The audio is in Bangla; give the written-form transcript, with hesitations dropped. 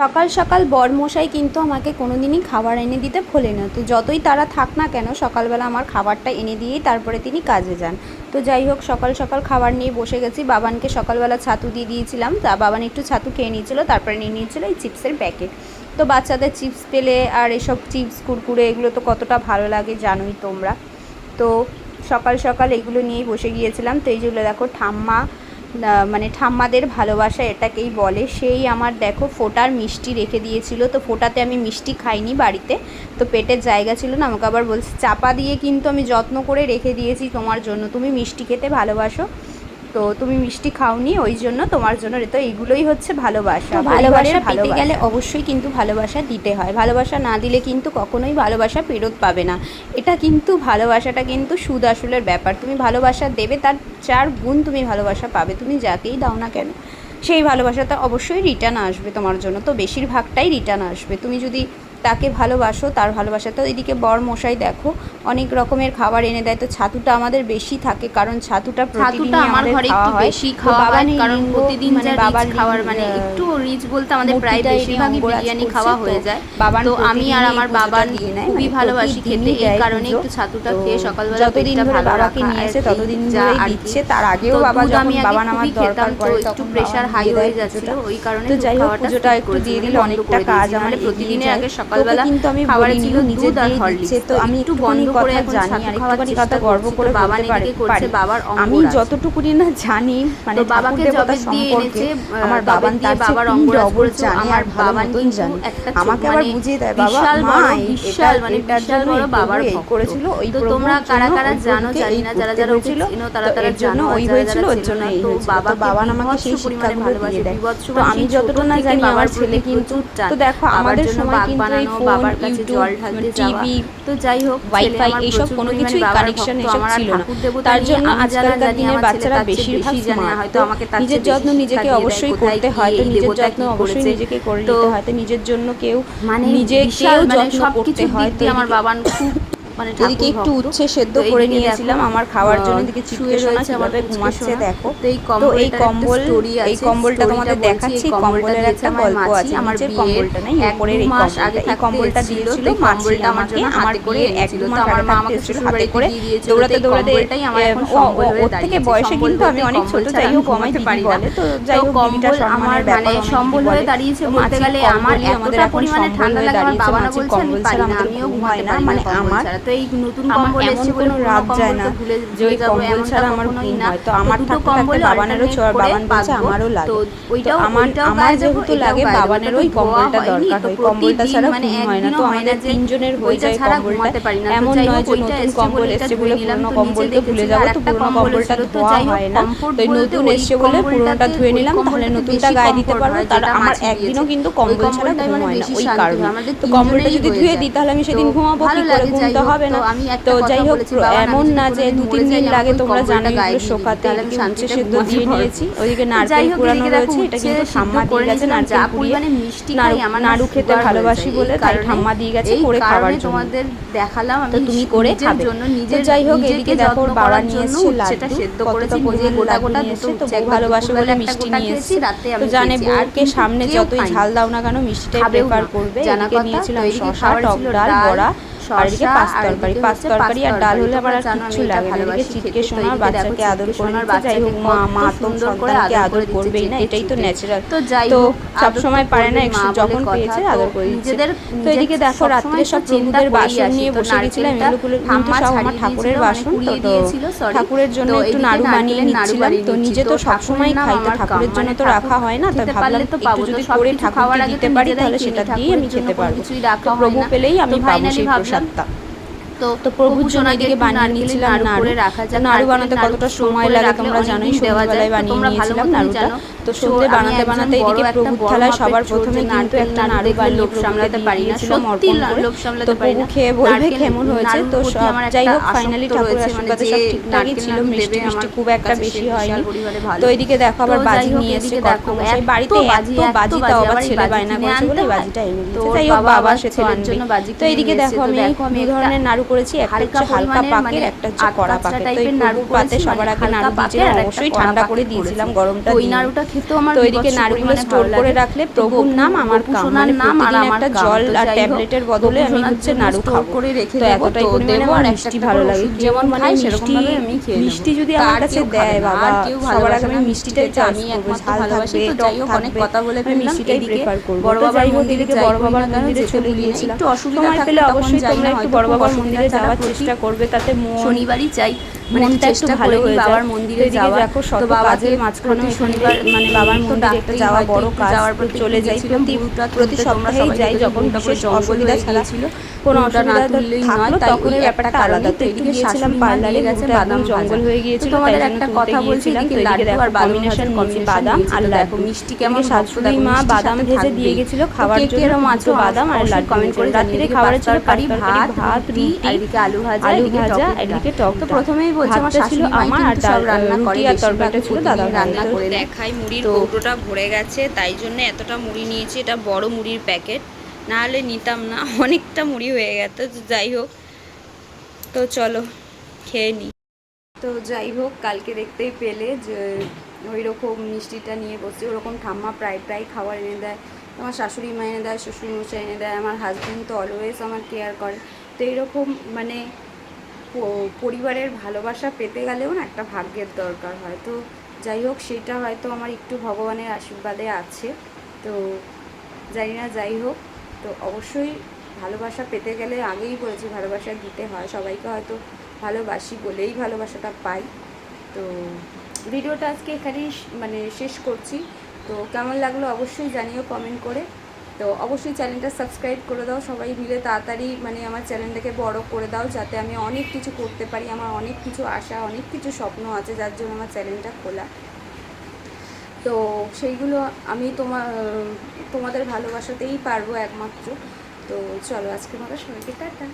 সকাল সকাল বরমশাই কিন্তু আমাকে কোনো দিনই খাবার এনে দিতে ভোলে না। তো যতই তারা থাক না কেন সকালবেলা আমার খাবারটা এনে দিয়েই তারপরে তিনি কাজে যান। তো যাই হোক, সকাল সকাল খাবার নিয়ে বসে গেছি। বাবানকে সকালবেলা ছাতু দিয়ে দিয়েছিলাম, তা বাবান একটু ছাতু খেয়ে নিয়েছিল, তারপরে নিয়ে নিয়েছিল এই চিপসের প্যাকেট। তো বাচ্চাদের চিপস পেলে আর এসব চিপস কুরকুরে এগুলো তো কতটা ভালো লাগে জানোই তোমরা। তো সকাল সকাল এগুলো নিয়েই বসে গিয়েছিলাম। তো এইগুলো দেখো ঠাম্মা, মানে ঠাম্মাদের ভালোবাসা এটাকেই বলে। সেই আমার দেখো ফোটার মিষ্টি রেখে দিয়েছিল। তো ফোটাতে আমি মিষ্টি খাইনি বাড়িতে, তো পেটের জায়গা ছিল না, আমাকে আবার বলছে চাপা দিয়ে কিন্তু আমি যত্ন করে রেখে দিয়েছি তোমার জন্য, তুমি মিষ্টি খেতে ভালোবাসো, তো তুমি মিষ্টি খাওনি ওই জন্য তোমার জন্য। তো এইগুলোই হচ্ছে ভালোবাসা। ভালোবাসা পেতে গেলে অবশ্যই কিন্তু ভালোবাসা দিতে হয়, ভালোবাসা না দিলে কিন্তু কখনোই ভালোবাসা ফেরত পাবে না। এটা কিন্তু ভালোবাসাটা কিন্তু সুদ আসলের ব্যাপার। তুমি ভালোবাসা দেবে, তার 4 গুণ তুমি ভালোবাসা পাবে। তুমি যাকেই দাও না কেন সেই ভালোবাসাটা অবশ্যই রিটার্ন আসবে তোমার জন্য, তো বেশিরভাগটাই রিটার্ন আসবে। তুমি যদি তাকে ভালোবাসো, তার ভালোবাসা। তো এদিকে বর মশাই দেখো অনেক রকমের খাবার এনে দেয়। তো ছাতুটা আমাদের বেশি থাকে, কারণ ছাতুটা আমার ঘরে একটু বেশি খাওয়া হয়, কারণ প্রতিদিন যা রিচ খাবার, মানে একটু রিচ বলতে আমাদের প্রায় বেশিরভাগই বিরিয়ানি খাওয়া হয়ে যায়। তো আমি আর আমার বাবা খুবই ভালোবাসি খেতে, এই কারণে একটু ছাতুটা খেয়ে সকালবেলা যতদিন ধরে বাবাকে নিয়ে আসে ততদিন ধরেই দিচ্ছে। তার আগেও বাবা যখন বাবান আমার দরকার পড়ে একটু প্রেশার হাই হয়ে যাচ্ছিল, ওই কারণে তো যাই হোক পুজোটা একটু দিয়ে দিলে অনেকটা কাজ আমার প্রতিদিনের আগে সকালবেলা কিন্তু আমি খাবারে ছিল নিজে দিয়ে দিচ্ছে। তো আমি একটু বন্ধ করে জানি আর একটুখানি কথা গর্ব করে বলতে পারি, বাবার আমি যতটুকুনি না জানি, মানে বাবাকে দেবতা সম্পর্কে আমার বাবান তার বাবার অঙ্গরাজ জানে আর ভালো মতন জানে। আমাকে আবার বুঝিয়ে দেয় বাবা মা বিশাল, মানে এটার জন্য বাবার এই করেছিল, ওই তো তোমরা কারা কারা জানো জানি না, যারা যারা হয়েছিল তারা জন্য ওই হয়েছিল, ওর জন্য এই হয়েছিল। তো বাবান আমাকে সেই শিক্ষাগুলো দিয়ে দেয়। তো আমি যতটা না জানি আমার ছেলে কিন্তু, তো দেখো আমাদের সময় কিন্তু এই ফোন, ইউটিউব, টিভি, তো যাই হোক ওয়াইফাই এইসব কোনো কিছুই কানেকশন এসব ছিল না। তার জন্য আজকালকার দিনের বাচ্চারা বেশিরভাগ জানে, হয়তো আমাকে নিজের যত্ন নিজেকে অবশ্যই করতে হয়। তো নিজের যত্ন অবশ্যই নিজেকে করে নিতে হয়। তো নিজের জন্য কেউ মানে নিজেকেও যত্ন করতে হয়। তো আমার বাবান খুব, মানে এদিকে একটু উচ্ছে সেদ্ধ করে নিয়েছিলাম আমার খাওয়ার জন্য। এদিকে চিটকে শোনা কিভাবে ঘুমাচ্ছে দেখো। তো এই কম্বলটা তোমাদের দেখাচ্ছি। কম্বলের একটা গল্প আছে। আমার কম্বলটা নাই, উপরের এই কম্বলটা দিয়েছিল কম্বলটা আমার জন্য আমার করে 1-2 মাস আমার মা আমাকে হাতে করে দৌড়াতে দৌড়াতে, ওর থেকে বয়সে কিন্তু আমি অনেক ছোট, যাই হোক আমায় দিদি বলে। তো যাই হোক দিদিটা সম্মানের ব্যাপার, সম্বল হয়ে দাঁড়িয়েছে বলতে গেলে। আমার এতটা পরিমাণে ঠান্ডা লাগে, আমার বাবা না বলছে আমি পারি না, আমিও ঘুমাতে পারি না, মানে আমার তো এই নতুন কম্বল এসেছে বলে রাত যায় না যে ওই কম্বল ছাড়া আমার ঘুম হয়। তো আমার থাকতে বাবানেরও বাবান বলছে আমারও লাগে, তো ওইটাও আমার যেহেতু লাগে বাবানেরও ওই কম্বলটা দরকার হয়, কম্বলটা ছাড়া ঘুম হয় না। তো আমাদের 3 জনের হয়ে যায় কম্বলটা। এমন নয় যে নতুন কম্বল এসেছে বলে পুরোনো কম্বলকে ভুলে যাবো, তো পুরোনো কম্বলটা ধোয়া হয় না। তো নতুন এসেছে বলে পুরোনোটা ধুয়ে নিলাম, তাহলে নতুনটা গায়ে দিতে পারবো। তার আমার একদিনও কিন্তু কম্বল ছাড়া ঘুম হয় না ওই কারণে। তো কম্বলটা যদি ধুয়ে দিই তাহলে আমি সেদিন ঘুমাবো কি করে, ঘুম তো হবে না। তো যাই হোক এমন না যে 2-3 দিন লাগে, তোমরা জানো এগুলো শোকাতে। উচ্ছে সেদ্ধ দিয়ে নিয়েছি, ওইদিকে নারকেল কুড়ানো রয়েছে, এটা কিন্তু ঠাম্মা দিয়ে গেছে। নারকেল কুড়িয়ে নাড়ু খেতে ভালোবাসি বলে তাই ঠাম্মা দিয়ে গেছে করে খাবার জন্য। তোমাদের দেখালাম তো তুমি করে খাবে। তো যাই হোক এদিকে দেখো বাবা নিয়েছে লাড্ডু, সেদ্ধ করেছি নিজে গোটা গোটা নিয়েছে। তো বউ ভালোবাসে বলে মিষ্টি নিয়েছি। তো জানে বউকে সামনে যতই ঝাল দাও না কেন মিষ্টিটাই প্রেফার করবে। এদিকে নিয়েছিলাম শসা, টক ডাল, বড়া, আর এদিকে পাঁচ তরকারি আর ডাল হলে আমার আর কিচ্ছু লাগে না। এদিকে চিটকে শোনা বাচ্চাকে আদর করে নিচ্ছে। যাই হোক মা তো সন্তানকে আদর করবেই না, এটাই তো ন্যাচারাল। তো সবসময় পারে না, যখন পেয়েছে আদর করে দিচ্ছে। তো এদিকে দেখো রাত্রে সব প্রভুদের বাসন নিয়ে বসে গেছিলাম। এগুলো কিন্তু সব আমার ঠাকুরের বাসন, তো ঠাকুরের জন্য একটু নাড়ু বানিয়ে নিচ্ছিলাম। তো নিজে তো সবসময় খাই, তো ঠাকুরের জন্য তো রাখা হয় না, তাই ভাবলাম একটু যদি করে ঠাকুরকে দিতে পারি তাহলে সেটা দিয়ে আমি খেতে পারবো। তো প্রভু পেলেই আমি পাবো সেই প্রসাদটা। তো প্রভুর জন্য এদিকে বানিয়ে নিয়েছিলাম নাড়ু। নাড়ু বানাতে কতটা সময় লাগে তোমরা জানোই, সন্ধ্যাবেলায় বানিয়ে নিয়েছিলাম নাড়ুটা। তো সন্ধ্যে বানাতে বানাতে এদিকে প্রভুর থালায় সবার প্রথমে কিন্তু একটা নাড়ু বানিয়ে সামলাতে পারি না, সত্যি লোভ সামলাতে প্রভু খেয়ে বলবে কেমন হয়েছে। তো যাই হোক ফাইনালি ঠাকুরের আশীর্বাদে সব ঠিকঠাকই ছিল, মিষ্টি মিষ্টি খুব একটা বেশি হয়নি। তো এদিকে দেখো আবার বাজি নিয়ে এসে কর্কমশাই বাড়িতে এত বাজি, তাও আবার ছেলে বায়না করেছে বলে এই বাজিটা এনে দিয়েছে। যাই হোক বাবা সে ছেলের জন্য বাজি। তো এইদিকে দেখো আমি 2 ধরনের নাড়ু করেছি, একটা হচ্ছে হালকা পাকের, একটা হচ্ছে কড়া পাকের। তো এই প্রভু পাতে সবার আগে নাড়ু দিয়েছিলাম, অবশ্যই ঠান্ডা করে দিয়েছিলাম, গরমটা দিই। নাড়ুটা খেতেও আমার তো এদিকে নাড়ুগুলো স্টোর করে রাখলে প্রভুর নাম আমার কাম, মানে প্রতিদিন একটা জল আর ট্যাবলেটের বদলে আমি হচ্ছে নাড়ু খাবো। তো এতটাই পরিমাণে আমার মিষ্টি ভালো লাগে, যেমন মানে মিষ্টি যদি আমার কাছে দেয় বাবা, সবার আগে আমি মিষ্টিটাই চয়েস করবো, ঝাল থাকবে, টক থাকবে, আমি মিষ্টিটাই প্রেফার করবো। তো যাই হোক, এদিকে বড় বাবার মন্দিরে চলে গিয়েছিলাম। সময় পেলে অবশ্যই তোমরা একটু বড় বাবার মন্দিরে যাওয়ার চেষ্টা করবে, তাতে শনিবারই চাই, মনটা একটু ভালো হয়ে যায়। বাবার মন্দিরে যাওয়া, দেখো শত কাজের মাঝখানে শনিবার মানে বাবার মন্দিরে একটা যাওয়া বড় কাজ, চলে যাই। প্রতি সপ্তাহেই যাই, যখন বিশেষ অসুবিধা ছাড়া কোনো অসুবিধা থাকলো তখন ব্যাপারটা আলাদা। তো একটু গিয়েছিলাম পার্লারে, একদম জঙ্গল হয়ে গিয়েছিল, তোমাদের একটা কথা বলছিলাম, তো এদিকে দেখো কম্বিনেশন বাদাম আর লাড্ডু। মিষ্টি কেমন শাশুড়ি মা বাদাম ভেজে দিয়ে গেছিল খাওয়ার জন্য, মাত্র বাদাম আর লাড্ডু কমেন্ট করে। রাত্রে খাবারের ছিল ভাত, রুটি, এদিকে আলু ভাজা, এদিকে টক। তো প্রথমেই বলছি আমার শাশুড়ি আমার আর রান্না করে, আর তরকারিটা ছিল দাদা রান্না করে। দেখাই মুড়ির কৌটোটা ভরে গেছে, তাই জন্য এতটা মুড়ি নিয়েছি। এটা বড় মুড়ির প্যাকেট, না হলে নিতাম না, অনেকটা মুড়ি হয়ে গেছে। যাই হোক, তো চলো খেয়ে নিই। তো যাই হোক, কালকে দেখতেই পেলে যে ওই রকম মিষ্টিটা নিয়ে বসছি, ওরকম ঠাম্মা প্রায় খাবার এনে দেয়, আমার শাশুড়ি মা এনে দেয়, শ্বশুরমশাই এনে দেয়, আমার হাজব্যান্ড তো অলওয়েজ আমার কেয়ার করে। তো এইরকম মানে পরিবারের ভালোবাসা পেতে গেলেও না একটা ভাগ্যের দরকার হয়। তো যাই হোক, সেটা হয়তো আমার একটু ভগবানের আশীর্বাদে আছে, তো জানি না। যাই হোক, তো অবশ্যই ভালোবাসা পেতে গেলে আগেই বলেছি ভালোবাসা দিতে হয়, সবাইকে হয়তো ভালোবাসি বলেই ভালোবাসাটা পাই। তো ভিডিওটা আজকে এখানেই মানে শেষ করছি। তো কেমন লাগলো অবশ্যই জানিও কমেন্ট করে। তো অবশ্যই চ্যানেলটা সাবস্ক্রাইব করে দাও, সবাই মিলে তাড়াতাড়ি মানে আমার চ্যানেলটাকে বড় করে দাও, যাতে আমি অনেক কিছু করতে পারি। আমার অনেক কিছু আশা, অনেক কিছু স্বপ্ন আছে, যার জন্য আমার চ্যানেলটা খোলা। তো সেইগুলো আমি তোমাদের ভালোবাসাতেই পারবো একমাত্র। তো চলো, আজকে মতো সবাইকে টাটা।